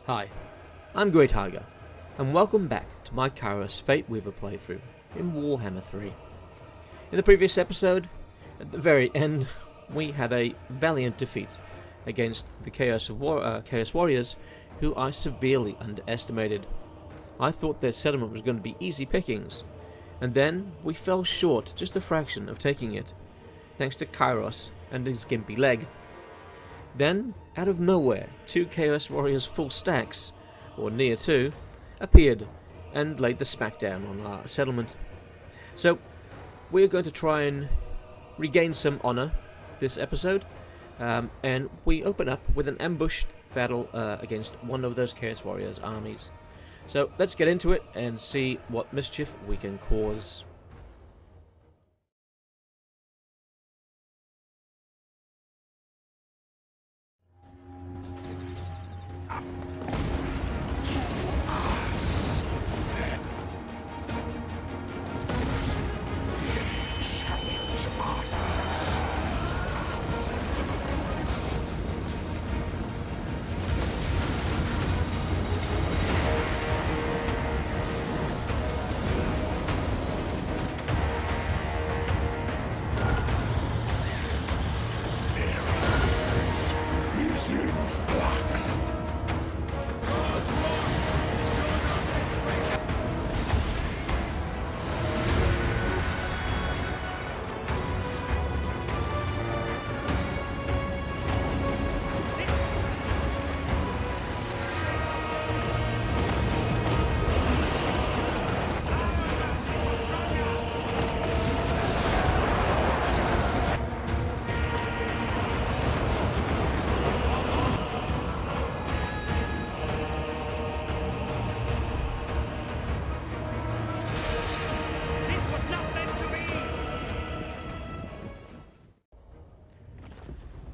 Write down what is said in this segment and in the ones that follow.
Hi, I'm Great Tiger, and welcome back to my Kairos Fateweaver playthrough in Warhammer 3. In the previous episode, at the very end, we had a valiant defeat against the Chaos Warriors, who I severely underestimated. I thought their settlement was going to be easy pickings, and then we fell short just a fraction of taking it, thanks to Kairos and his gimpy leg. Then, out of nowhere, 2 Chaos Warriors full stacks, or near to, appeared and laid the smackdown on our settlement. So, we're going to try and regain some honor this episode, and we open up with an ambushed battle against one of those Chaos Warriors' armies. So, let's get into it and see what mischief we can cause.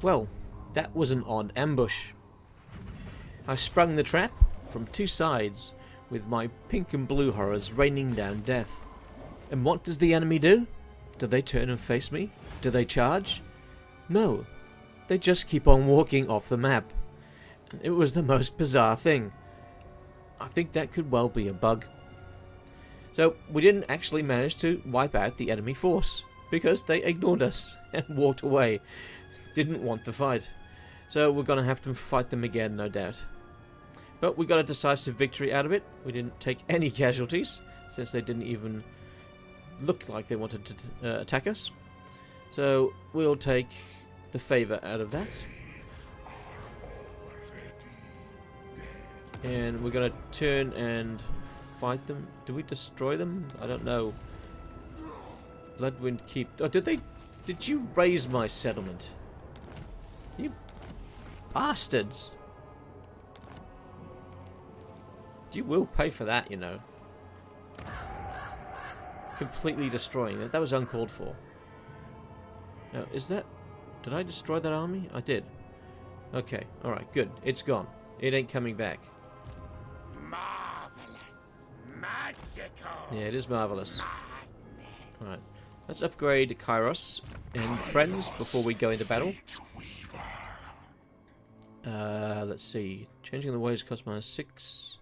Well, that was an odd ambush. I sprung the trap from 2 sides, with my pink and blue horrors raining down death. And what does the enemy do? Do they turn and face me? Do they charge? No, they just keep on walking off the map. It was the most bizarre thing. I think that could well be a bug. So we didn't actually manage to wipe out the enemy force, because they ignored us and walked away. Didn't want the fight. So we're going to have to fight them again, no doubt. But we got a decisive victory out of it. We didn't take any casualties, since they didn't even look like they wanted to attack us. So we'll take the favor out of that. And we're going to turn and fight them. Do we destroy them? I don't know. Bloodwind keep... Oh, did you raise my settlement? You bastards! You will pay for that, you know. Completely destroying it. That was uncalled for. Now, is that... Did I destroy that army? I did. Okay, alright, good. It's gone. It ain't coming back. Marvelous. Magical. Yeah, it is marvelous. Alright, let's upgrade Kairos and friends before we go into battle. Let's see. Changing the waves cost -6.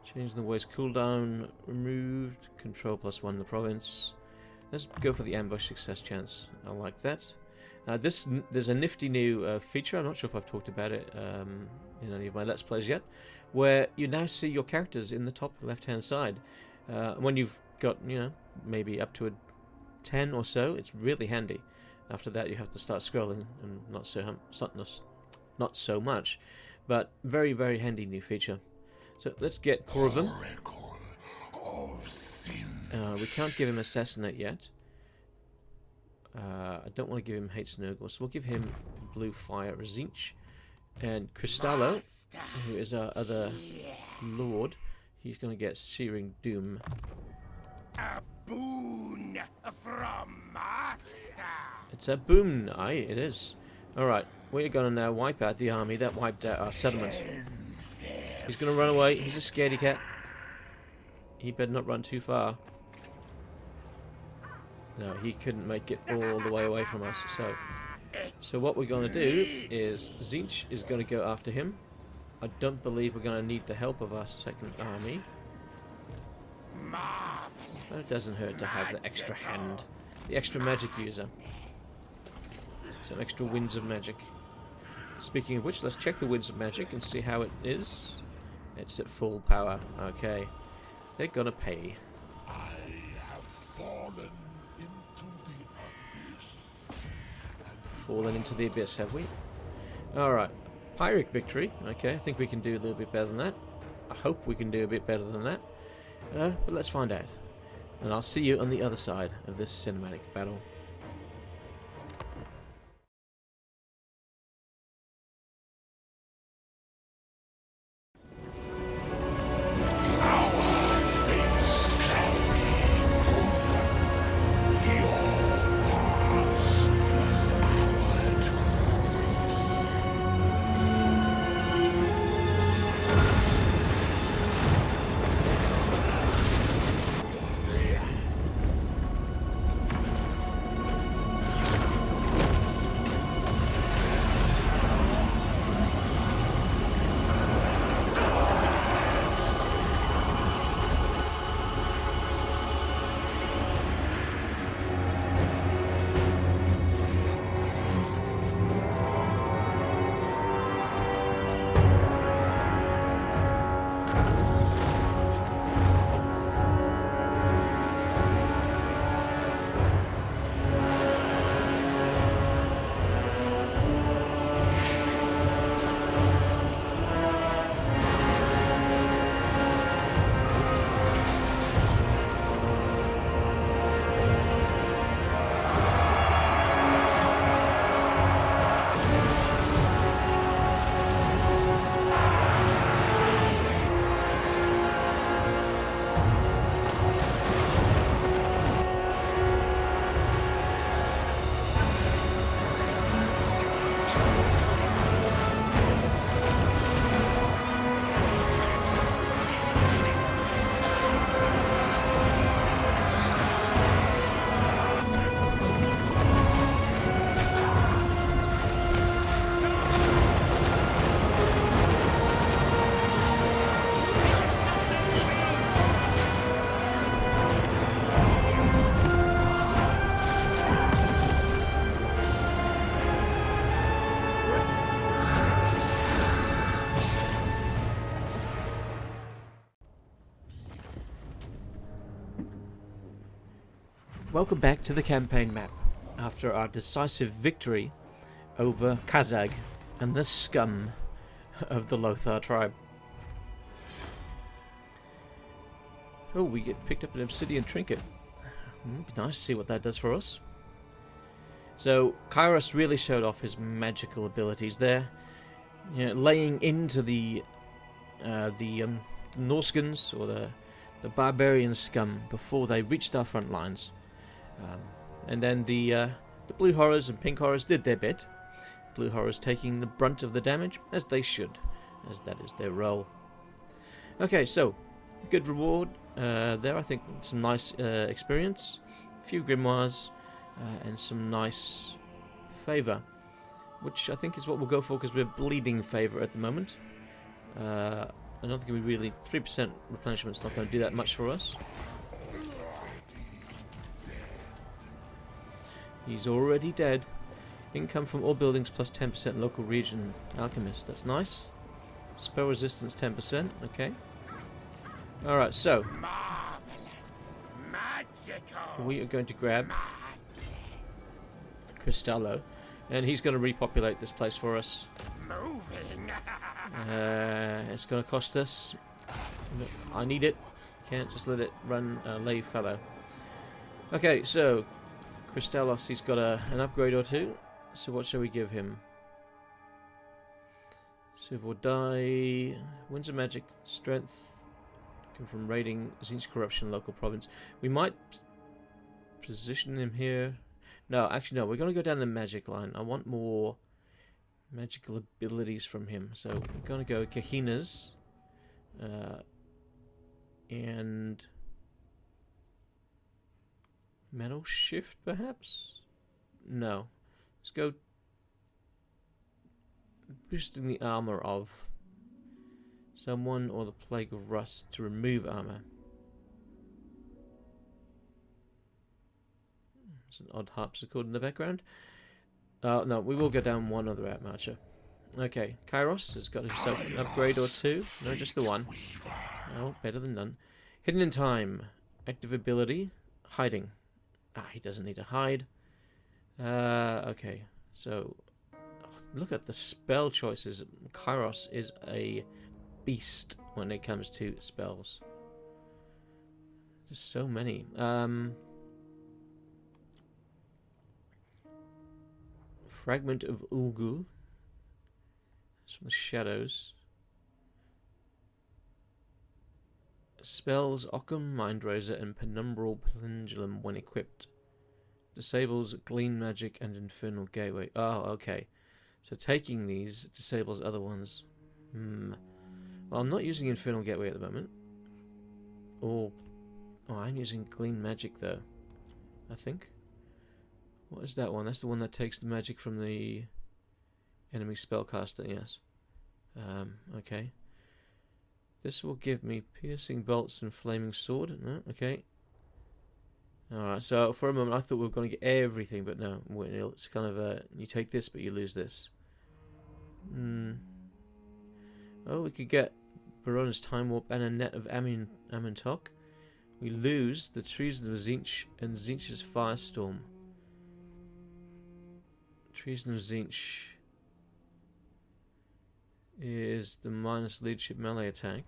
Changing the waves cooldown removed. Control +1 the province. Let's go for the ambush success chance. I like that. There's a nifty new feature. I'm not sure if I've talked about it in any of my Let's Plays yet, where you now see your characters in the top left-hand side. When you've got, you know, maybe up to a 10 or so, it's really handy. After that, you have to start scrolling, and not so much, but very, very handy new feature. So let's get Kurgan. We can't give him Assassinate yet. I don't want to give him Hate Snurgle, so we'll give him Blue Fire Zinch. And Cristallo, who is our other lord, he's going to get Searing Doom. A boon from Master. It's a boon, aye, it is. Alright, we're going to now wipe out the army that wiped out our settlement. He's going to run away. He's a scaredy cat. He better not run too far. No, he couldn't make it all the way away from us. So what we're going to do is Zinch is going to go after him. I don't believe we're going to need the help of our second army. But it doesn't hurt to have the extra hand, the extra magic user. Some extra winds of magic. Speaking of which, let's check the winds of magic and see how it is. It's at full power. Okay. They're gonna pay. I have fallen into the abyss. Fallen into the abyss, have we? Alright. Pyrrhic victory. Okay, I think we can do a little bit better than that. I hope we can do a bit better than that. But let's find out. And I'll see you on the other side of this cinematic battle. Welcome back to the campaign map, after our decisive victory over Kazag and the scum of the Lothar tribe. Oh, we get picked up an obsidian trinket. Be nice to see what that does for us. So, Kairos really showed off his magical abilities there. You know, laying into the Norskans, or the barbarian scum, before they reached our front lines. And then the blue horrors and pink horrors did their bit. Blue horrors taking the brunt of the damage, as they should, as that is their role. Okay, so good reward there. I think some nice experience, a few grimoires, and some nice favor, which I think is what we'll go for because we're bleeding favor at the moment. I don't think we really 3% replenishment is not going to do that much for us. He's already dead. Income from all buildings plus 10% local region alchemist. That's nice. Spell resistance 10%. Okay. Alright, so Marvelous. Magical. we are going to grab Cristallo, and he's going to repopulate this place for us. Moving. It's going to cost us. I need it. Can't just let it run lay fallow. Okay, so Cristallos, he's got an upgrade or two. So what shall we give him? Civil Die, Winds of Magic, Strength, come from raiding, Zinch Corruption, local province. We might position him here. No, actually no, we're going to go down the magic line. I want more magical abilities from him. So we're going to go Kahinas and Metal Shift, perhaps? No. Let's go boosting the armor of Someone or the Plague of Rust to remove armor. There's an odd harpsichord in the background. No, we will go down one other outmarcher. Okay, Kairos has got himself an upgrade or two. No, just the one. Oh, better than none. Hidden in Time. Active ability. Hiding. Ah, he doesn't need to hide. Okay, so look at the spell choices. Kairos is a beast when it comes to spells. Just so many. Fragment of Ulgu. From the shadows. Spells Occam, Mindrazor, and Penumbral Pendulum when equipped. Disables Glean Magic and Infernal Gateway. Oh, okay. So taking these disables other ones. Well, I'm not using Infernal Gateway at the moment. Oh, I'm using Glean Magic though. I think. What is that one? That's the one that takes the magic from the enemy spellcaster, yes. Okay. This will give me piercing bolts and flaming sword. No, okay. Alright, so for a moment I thought we were going to get everything, but no. It's kind of you take this, but you lose this. Oh, we could get Barona's Time Warp and a net of Amentok. We lose the Treason of Tzeentch and Tzeentch's Firestorm. Treason of Tzeentch is the minus leadership melee attack,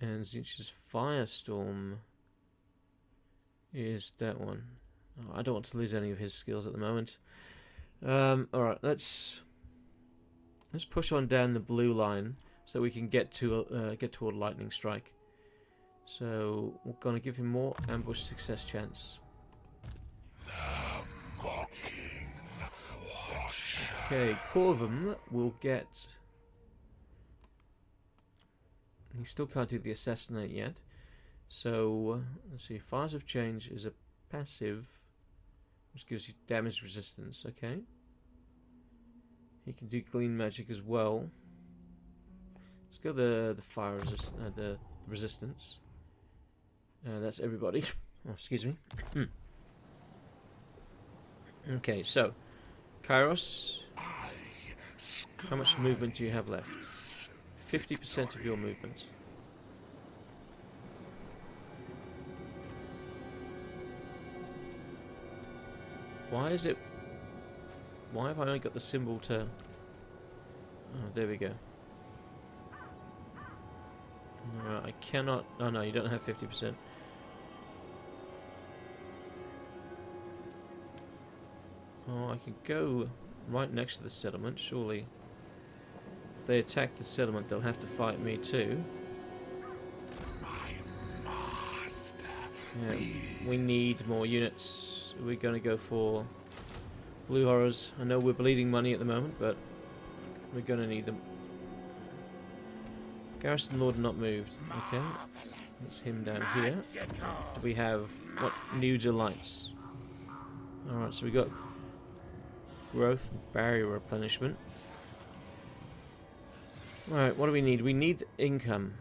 and Tzeentch's Firestorm is that one. Oh, I don't want to lose any of his skills at the moment. Alright, let's push on down the blue line so we can get toward Lightning Strike. So we're going to give him more ambush success chance. Okay, Corvum will get... He still can't do the assassinate yet. So, let's see, Fires of Change is a passive, which gives you damage resistance, okay. He can do Glean Magic as well. Let's go the fire the resistance. That's everybody. Oh, excuse me. Okay, so Kairos, how much movement do you have left? 50% of your movement. Why is it... Why have I only got the symbol to... Oh, there we go. Alright, I cannot... Oh no, you don't have 50%. Oh, I can go right next to the settlement, surely. If they attack the settlement, they'll have to fight me too. Yeah, we need more units. We're going to go for Blue Horrors. I know we're bleeding money at the moment, but we're going to need them. Garrison Lord not moved. Okay, that's him down here. Do we have what new delights? Alright, so we got growth and barrier replenishment. Alright, what do we need? We need income.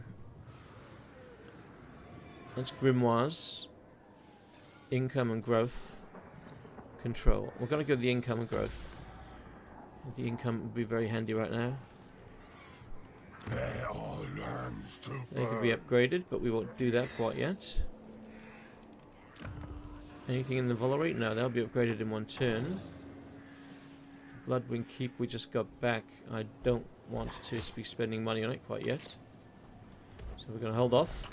That's grimoires. Income and growth. Control. We're going to go the income and growth. The income would be very handy right now. They could be upgraded, but we won't do that quite yet. Anything in the Volary? No, they'll be upgraded in one turn. Bloodwind Keep we just got back. I don't want to be spending money on it quite yet. So we're going to hold off.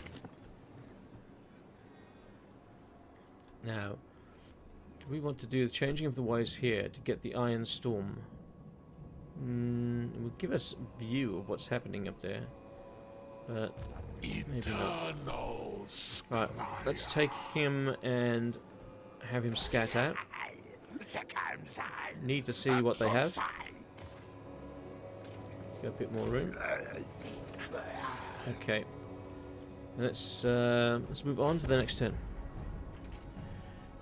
Now, do we want to do the changing of the ways here to get the Iron Storm? It will give us a view of what's happening up there. But maybe not. Right, let's take him and have him scat out. Need to see what they have. Got a bit more room. Okay. Let's move on to the next turn.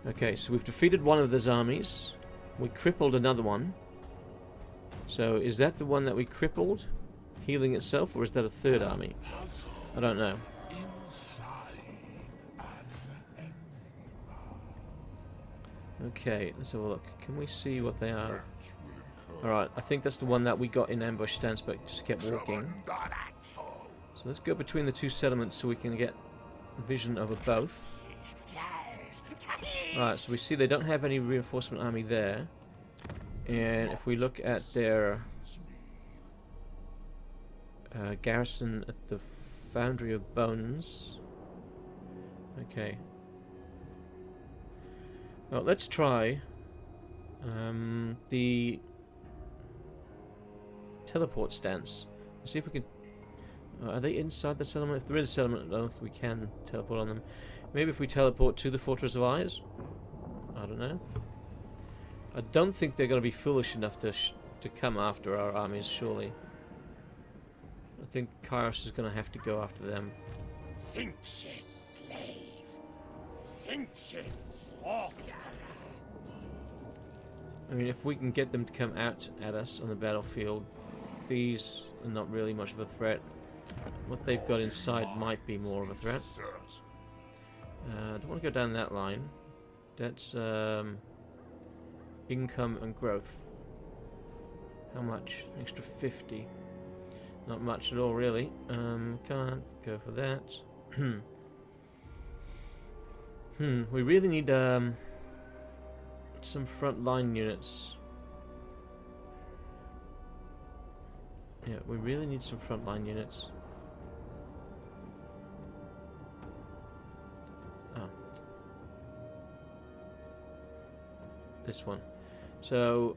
Okay, so we've defeated one of those armies. We crippled another one. So is that the one that we crippled? healing itself, or is that a third army? I don't know. Okay, let's have a look. Can we see what they are? Alright, I think that's the one that we got in ambush stance, but just kept walking. So let's go between the two settlements so we can get vision over both. Alright, so we see they don't have any reinforcement army there. And if we look at their garrison at the Foundry of Bones. Okay. Well, let's try the teleport stance. Let's see if we can... are they inside the settlement? If they're in the settlement, I don't think we can teleport on them. Maybe if we teleport to the Fortress of Eyes? I don't know. I don't think they're going to be foolish enough to come after our armies, surely. I think Kairos is going to have to go after them. Cinches slave. Cinches sorcerer. I mean, if we can get them to come out at us on the battlefield, these are not really much of a threat. What they've got inside might be more of a threat. I don't want to go down that line. That's income and growth. How much? Extra 50. Not much at all, really. Can't go for that. We really need some frontline units. Yeah, we really need some frontline units. Oh. This one. So,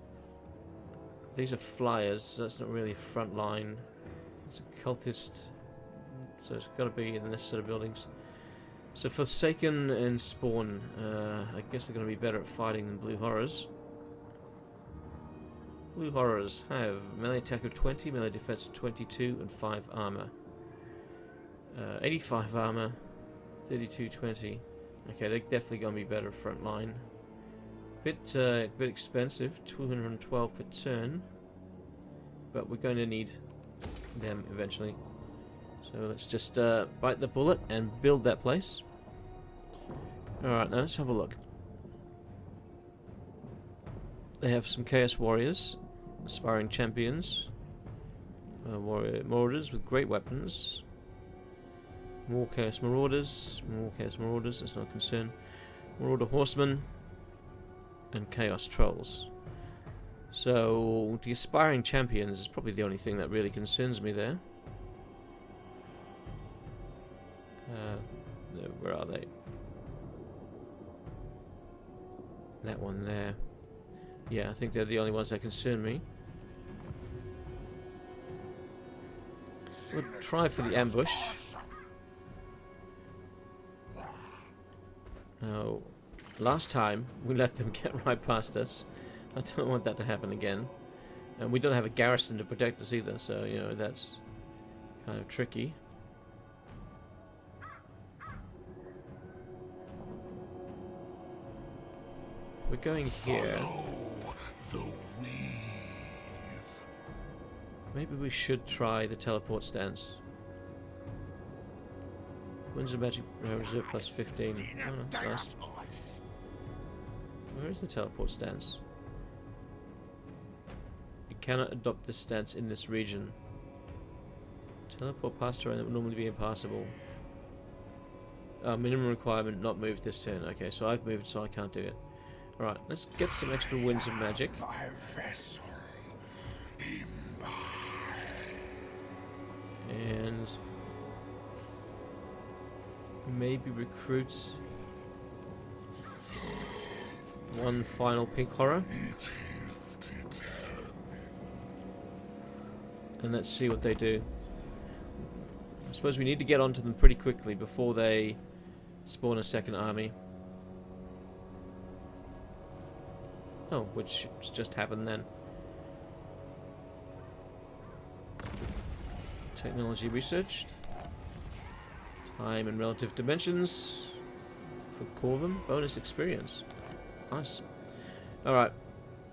these are flyers, so that's not really frontline. It's a cultist, so it's got to be in this sort of buildings. So Forsaken and Spawn, I guess they're going to be better at fighting than Blue Horrors. Blue Horrors have melee attack of 20, melee defense of 22, and 5 armor. 85 armor, 32, 20. Okay, they're definitely going to be better frontline. Bit expensive, 212 per turn, but we're going to need them eventually. So let's just bite the bullet and build that place. Alright, now let's have a look. They have some Chaos Warriors, aspiring champions, warrior marauders with great weapons, more Chaos Marauders, that's not a concern, Marauder Horsemen, and Chaos Trolls. So the aspiring champions is probably the only thing that really concerns me there. Where are they? That one there. Yeah, I think they're the only ones that concern me. We'll try for the ambush. Now, last time we let them get right past us. I don't want that to happen again. And we don't have a garrison to protect us either, so, you know, that's kind of tricky. We're going here. Maybe we should try the teleport stance. Winds of Magic Reserve plus 15. Oh, no, nice. Where is the teleport stance? You cannot adopt this stance in this region. Teleport past terrain that would normally be impassable. Minimum requirement, not move this turn. Okay, so I've moved, so I can't do it. Alright, let's get some extra Winds of Magic. And maybe recruit one final pink horror. And let's see what they do. I suppose we need to get onto them pretty quickly before they spawn a second army. Oh, which just happened then. Technology researched. Time and relative dimensions for Corvum. Bonus experience. Nice. All right.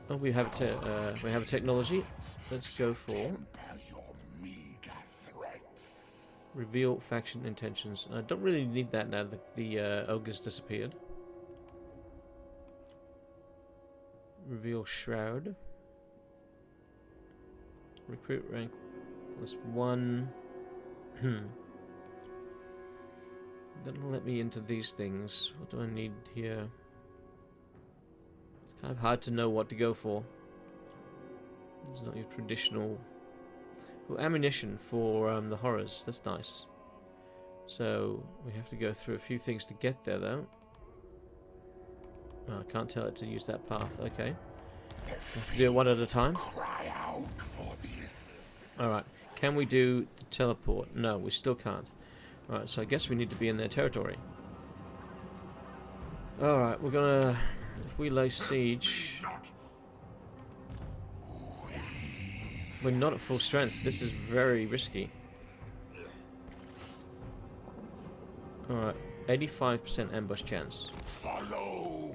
Well, we have a technology. Let's go for Reveal faction intentions. I don't really need that now that the ogre's disappeared. Reveal shroud. Recruit rank +1. Doesn't let me into these things. What do I need here? It's kind of hard to know what to go for. It's not your traditional... Well, ammunition for the horrors. That's nice. So, we have to go through a few things to get there, though. Oh, I can't tell it to use that path. Okay. Have to do it one at a time. Alright. Can we do the teleport? No, we still can't. Alright, so I guess we need to be in their territory. Alright, we're gonna... If we lay siege... We're not at full strength. This is very risky. Alright, 85% ambush chance. Follow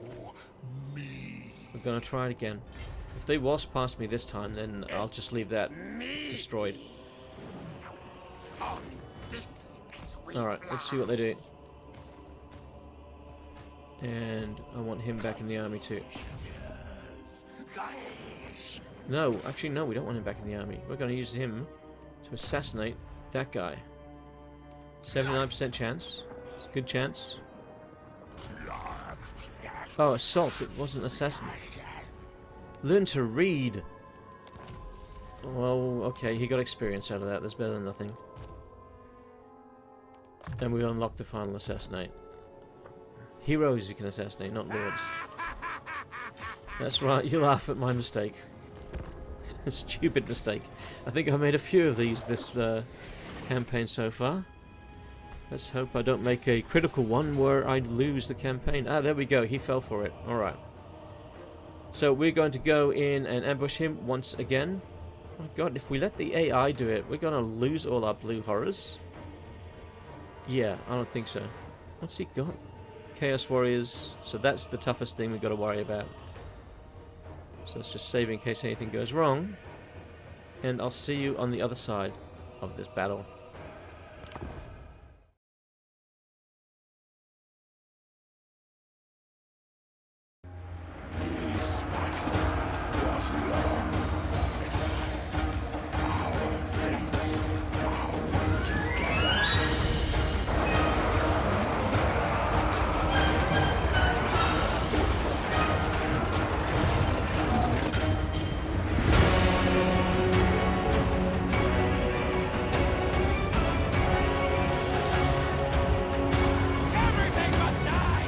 me. We're gonna try it again. If they wasp past me this time, then I'll just leave that destroyed. Alright, let's see what they do. And I want him back in the army too. No, actually no, we don't want him back in the army. We're going to use him to assassinate that guy. 79% chance. Good chance. Oh, assault. It wasn't assassin. Learn to read. Well, okay, he got experience out of that. That's better than nothing. And we unlock the final assassinate. Heroes you can assassinate, not lords. That's right, you laugh at my mistake. A stupid mistake. I think I made a few of these this campaign so far. Let's hope I don't make a critical one where I lose the campaign. Ah, there we go. He fell for it. Alright. So we're going to go in and ambush him once again. Oh my god, if we let the AI do it, we're going to lose all our blue horrors. Yeah, I don't think so. What's he got? Chaos Warriors. So that's the toughest thing we've got to worry about. So let's just save in case anything goes wrong. And I'll see you on the other side of this battle. This battle was long. Our fates bound together. Everything must die!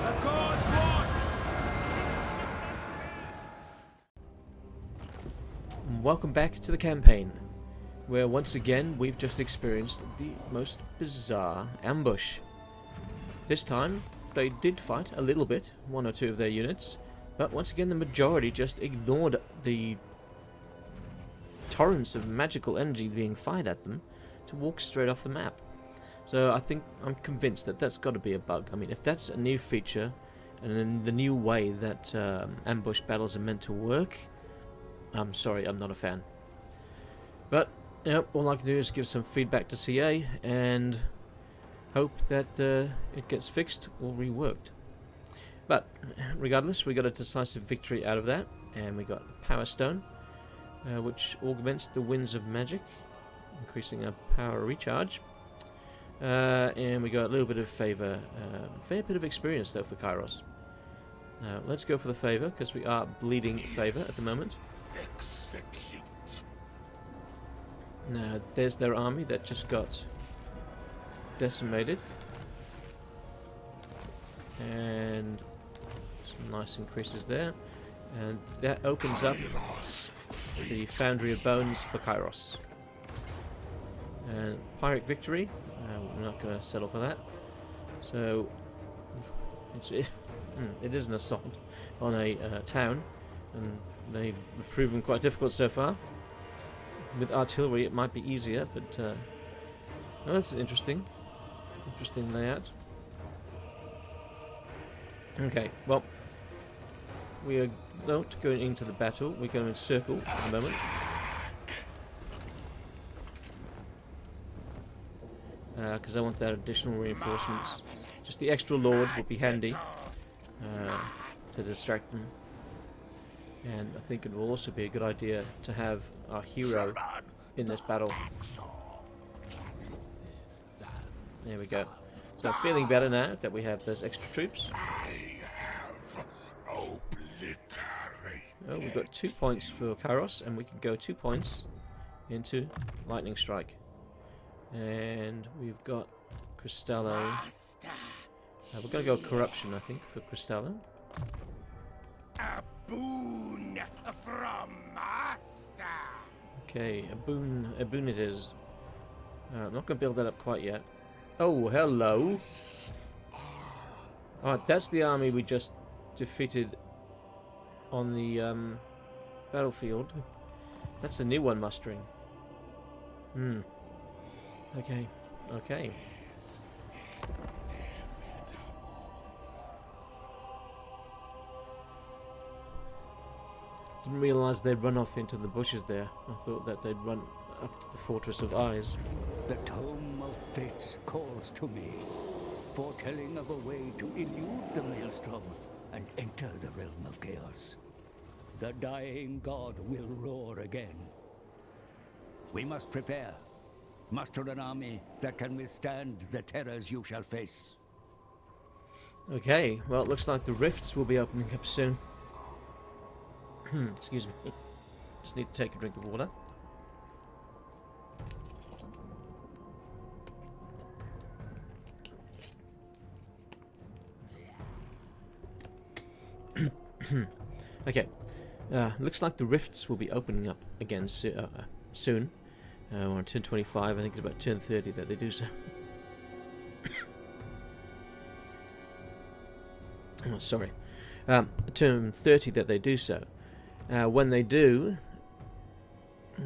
The gods watch! Welcome back to the campaign, where once again we've just experienced the most bizarre ambush. This time they did fight a little bit, one or two of their units, but once again the majority just ignored the torrents of magical energy being fired at them to walk straight off the map. So I'm convinced that that's got to be a bug. I mean, if that's a new feature and in the new way that ambush battles are meant to work, I'm sorry, I'm not a fan. But, you know, all I can do is give some feedback to CA and hope that it gets fixed or reworked. But, regardless, we got a decisive victory out of that, and we got Power Stone, which augments the winds of magic, increasing our power recharge. And we got a little bit of favor, fair bit of experience though for Kairos. Let's go for the favor, because we are bleeding favor at the moment. Execute. Now, there's their army that just got decimated. And some nice increases there. And that opens up the Foundry of Bones for Kairos. And Pyrrhic Victory. We're not going to settle for that. So, it is an assault on a town, and they've proven quite difficult so far. With artillery, it might be easier, but oh, that's interesting layout. Okay, well, we are not going into the battle. We're going to encircle at the moment. Because I want that additional reinforcements. Just the extra lord would be handy to distract them. And I think it will also be a good idea to have our hero in this battle. There we go. So I'm feeling better now that we have those extra troops. I have obliterated. Oh, we've got 2 points for Kairos, and we can go 2 points into Lightning Strike. And we've got Cristallo. We're going to go Corruption, I think, for Cristallo. A boon from Master. Okay, a boon it is. I'm not going to build that up quite yet. Oh, hello. Alright, that's the army we just defeated on the battlefield. That's a new one mustering. Okay, okay. Didn't realise they'd run off into the bushes there. I thought that they'd run up to the Fortress of Eyes. The Tome of Fates calls to me, foretelling of a way to elude the Maelstrom and enter the realm of chaos. The dying god will roar again. We must prepare. Muster an army that can withstand the terrors you shall face. Okay, well, it looks like the rifts will be opening up soon. Excuse me. Just need to take a drink of water. Okay. Looks like the rifts will be opening up again soon. We're on turn 25. I think it's about turn 30 that they do so. Oh, sorry. Turn 30 that they do so. When they do,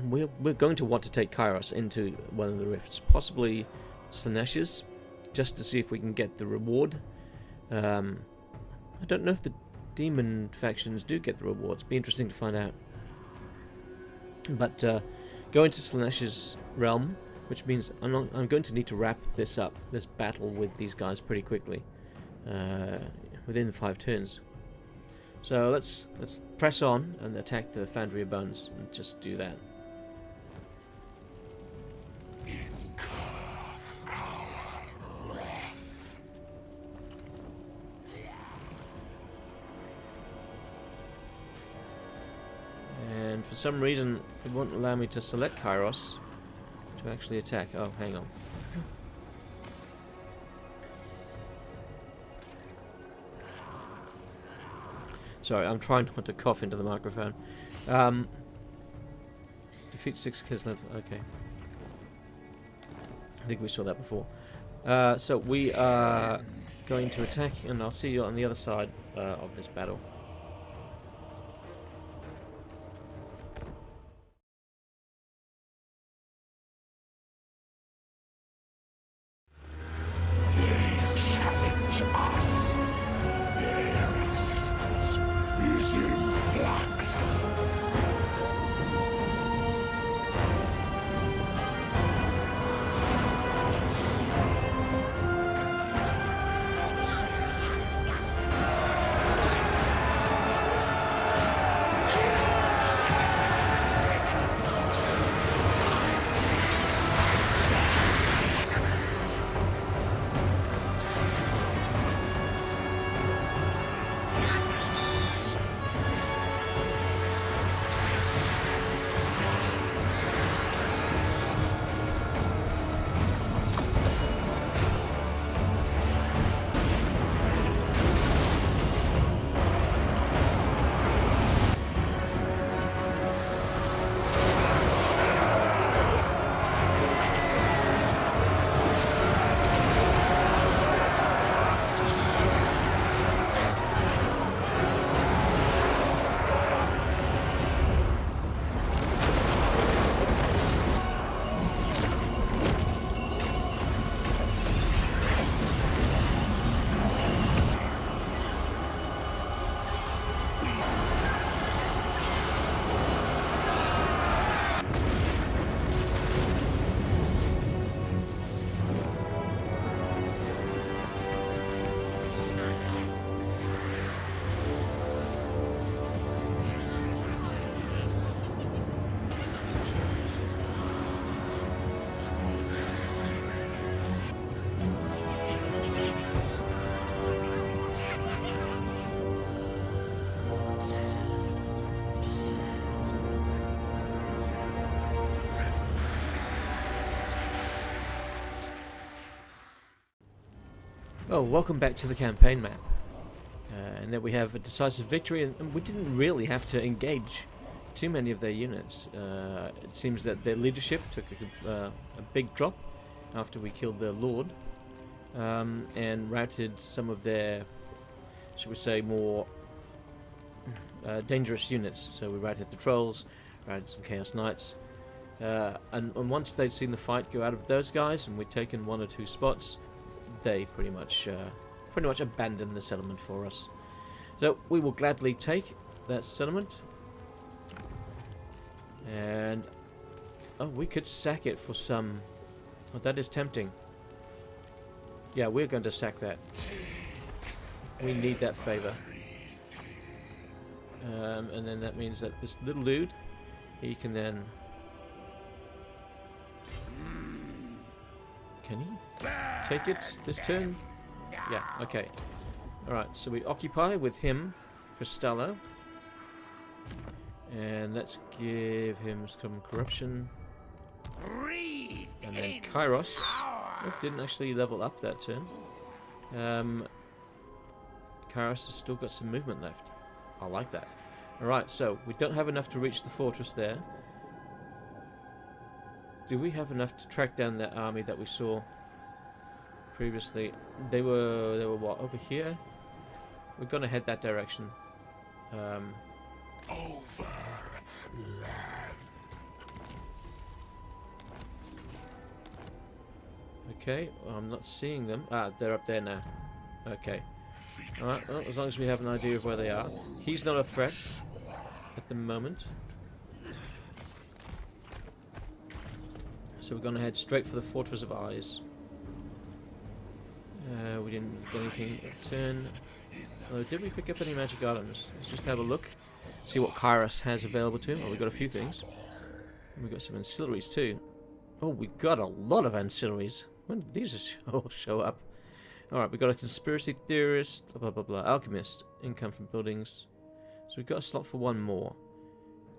we're going to want to take Kairos into one of the rifts, possibly Slaanesha's, just to see if we can get the reward. I don't know if the demon factions do get the rewards. Be interesting to find out. But go into Slaanesha's realm, which means I'm going to need to wrap this battle with these guys pretty quickly, within 5 turns. So let's press on and attack the Foundry of Bones and just do that. And for some reason it won't allow me to select Kairos to actually attack. Oh, hang on. Sorry, I'm trying not to cough into the microphone. Defeat 6 Kislev. Okay. I think we saw that before. So we are going to attack, and I'll see you on the other side of this battle. They challenge us. Their existence is in flux. Oh, welcome back to the campaign map. And then we have a decisive victory, and we didn't really have to engage too many of their units. It seems that their leadership took a big drop after we killed their lord, and routed some of their, should we say, more dangerous units. So we routed the trolls, routed some chaos knights, and once they'd seen the fight go out of those guys, and we'd taken 1 or 2 spots, they pretty much abandoned the settlement for us. So we will gladly take that settlement, and we could sack it for some. Oh, that is tempting. Yeah, we're going to sack that. We need that favor. And then that means that this little dude, he can then... Can he take it this turn? Yeah, okay. Alright, so we occupy with him, Cristallo. And let's give him some corruption. And then Kairos. Oh, didn't actually level up that turn. Kairos has still got some movement left. I like that. Alright, so we don't have enough to reach the fortress there. Do we have enough to track down that army that we saw previously? They were what, over here? We're gonna head that direction. Okay, well, I'm not seeing them. Ah, they're up there now. Okay. Alright, well, as long as we have an idea of where they are. He's not a threat at the moment. So we're going to head straight for the Fortress of Eyes. We didn't get anything at turn. Oh, did we pick up any magic items? Let's just have a look. See what Kairos has available to him. Oh, we got a few things. And we got some ancillaries too. Oh, we got a lot of ancillaries. When did these all show up? Alright, we got a conspiracy theorist, blah blah blah, alchemist, income from buildings. So we've got a slot for 1 more.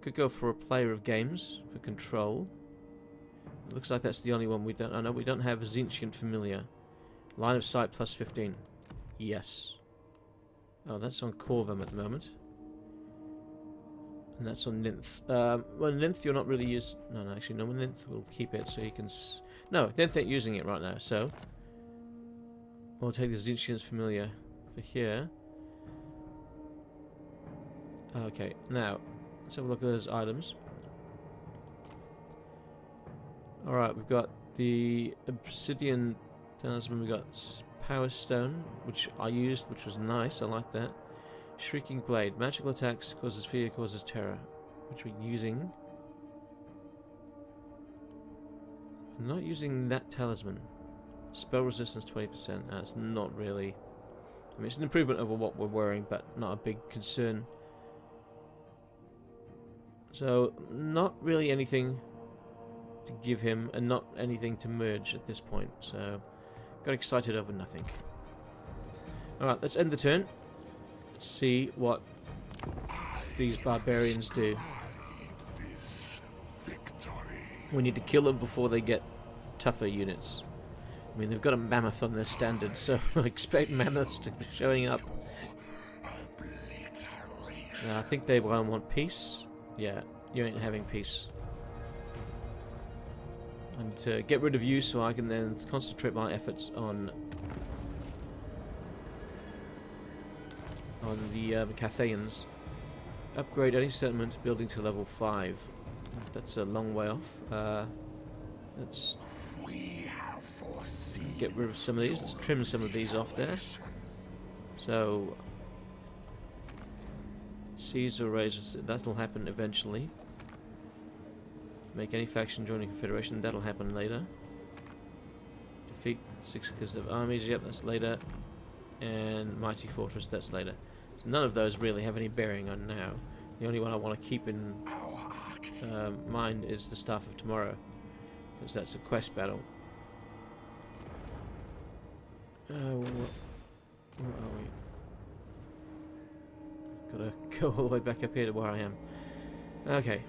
Could go for a player of games for control. It looks like that's the only one we don't. Oh no, we don't have a Zinchian familiar. Line of sight plus 15. Yes. Oh, that's on Corvum at the moment. And that's on Ninth. Well, Ninth you're not really used. No, actually, no. Ninth will keep it so you can. No, Ninth ain't using it right now. So we'll take the Zinchian's familiar for here. Okay, now let's have a look at those items. Alright, we've got the Obsidian Talisman, we've got Power Stone, which I used, which was nice, I like that. Shrieking Blade, magical attacks, causes fear, causes terror, which we're using. I'm not using that talisman. Spell resistance 20%, that's not really... I mean, it's an improvement over what we're wearing, but not a big concern. So, not really anything to give him, and not anything to merge at this point, so got excited over nothing. Alright, let's end the turn. Let's see what these barbarians do. We need to kill them before they get tougher units. I mean, they've got a mammoth on their standard, so I expect mammoths to be showing up. I think they want peace. Yeah, you ain't having peace. I need to get rid of you so I can then concentrate my efforts on the Cathayans. Upgrade any settlement building to level 5. That's a long way off. Let's get rid of some of these. Let's trim some of these off there. So Caesar raises, that'll happen eventually. Make any faction join a confederation, that'll happen later. Defeat 6 of armies, yep, that's later. And Mighty Fortress, that's later. So none of those really have any bearing on now. The only one I want to keep in mind is the Staff of Tomorrow, because that's a quest battle. Where are we? Gotta go all the way back up here to where I am. Okay.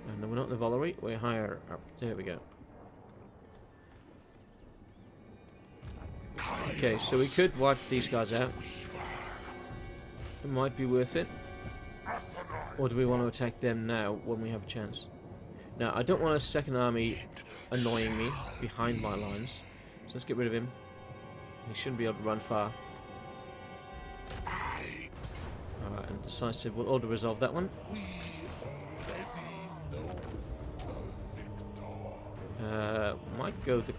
And we're not in the Valerie, we're higher up. There we go. Okay, so we could wipe these guys out. It might be worth it. Or do we want to attack them now when we have a chance? Now, I don't want a second army annoying me behind my lines. So let's get rid of him. He shouldn't be able to run far. Alright, and decisive. We'll auto-resolve that one. Might go the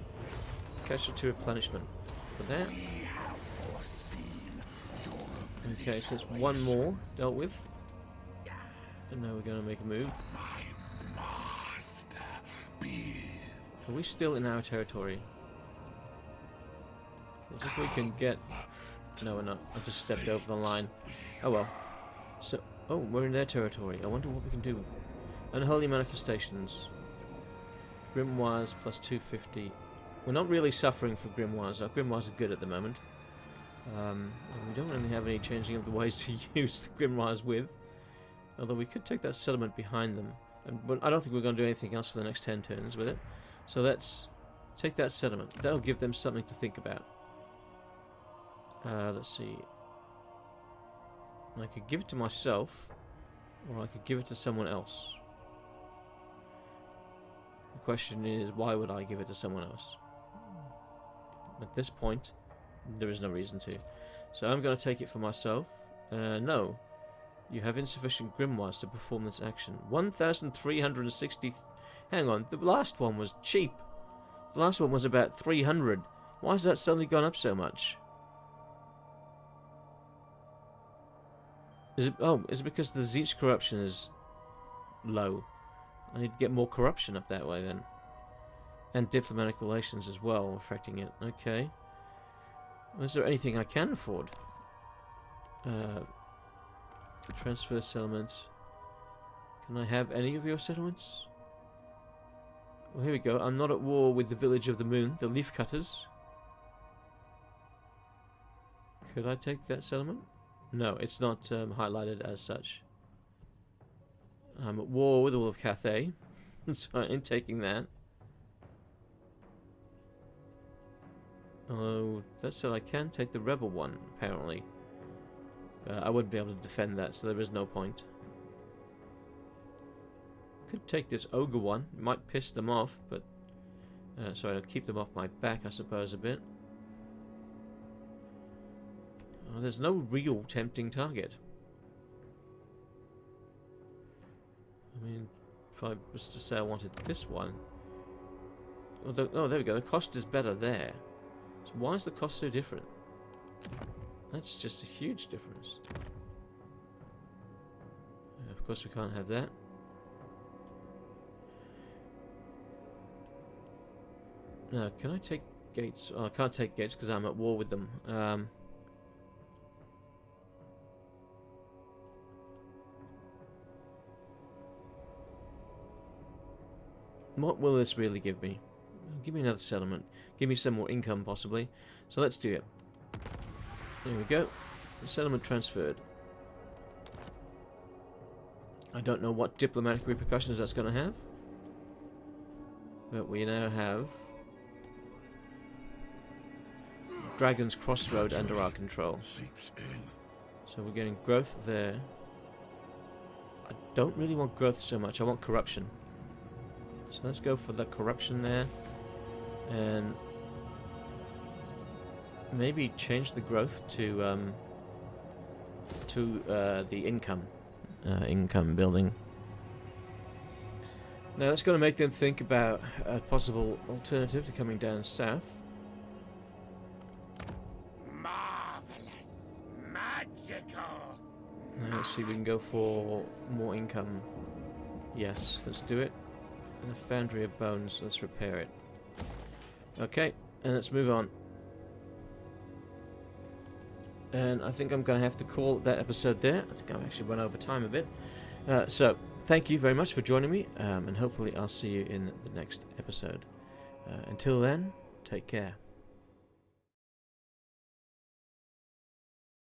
casualty replenishment for that. Okay, so it's one more dealt with. And now we're going to make a move. Are we still in our territory? I think we can get... No, we're not. I just stepped over the line. Oh well. So, oh, we're in their territory. I wonder what we can do. Unholy manifestations. Grimoires plus 250. We're not really suffering for grimoires. Our grimoires are good at the moment. And we don't really have any changing of the ways to use the grimoires with. Although we could take that settlement behind them. But I don't think we're going to do anything else for the next 10 turns with it. So let's take that settlement. That'll give them something to think about. Let's see. I could give it to myself, or I could give it to someone else. The question is, why would I give it to someone else? At this point, there is no reason to. So I'm going to take it for myself. No. You have insufficient grimoires to perform this action. 1,360... Hang on, the last one was cheap. The last one was about 300. Why has that suddenly gone up so much? Is it... Oh, is it because the Zeech corruption is low? I need to get more corruption up that way then. And diplomatic relations as well, affecting it. Okay. Is there anything I can afford? Transfer settlement. Can I have any of your settlements? Well, here we go. I'm not at war with the village of the moon, the leaf cutters. Could I take that settlement? No, it's not highlighted as such. I'm at war with all of Cathay, so I ain't taking that. Oh, that said I can take the rebel one, apparently. I wouldn't be able to defend that, so there is no point. Could take this ogre one. It might piss them off, but... sorry, I'll keep them off my back, I suppose, a bit. Oh, there's no real tempting target. I mean, if I was to say I wanted this one... Oh, there we go. The cost is better there. So why is the cost so different? That's just a huge difference. Of course we can't have that. Now, can I take gates? Oh, I can't take gates because I'm at war with them. What will this really give me? Give me another settlement. Give me some more income, possibly. So let's do it. There we go. The settlement transferred. I don't know what diplomatic repercussions that's going to have. But we now have Dragon's Crossroad under our control. So we're getting growth there. I don't really want growth so much. I want corruption. So let's go for the corruption there. And maybe change the growth to the income building. Now that's going to make them think about a possible alternative to coming down south. Marvelous, magical. Now let's see if we can go for more income. Yes, let's do it. And a Foundry of Bones, let's repair it. Okay, and let's move on. And I think I'm going to have to call that episode there. I think I've actually run over time a bit. So, thank you very much for joining me, and hopefully I'll see you in the next episode. Until then, take care.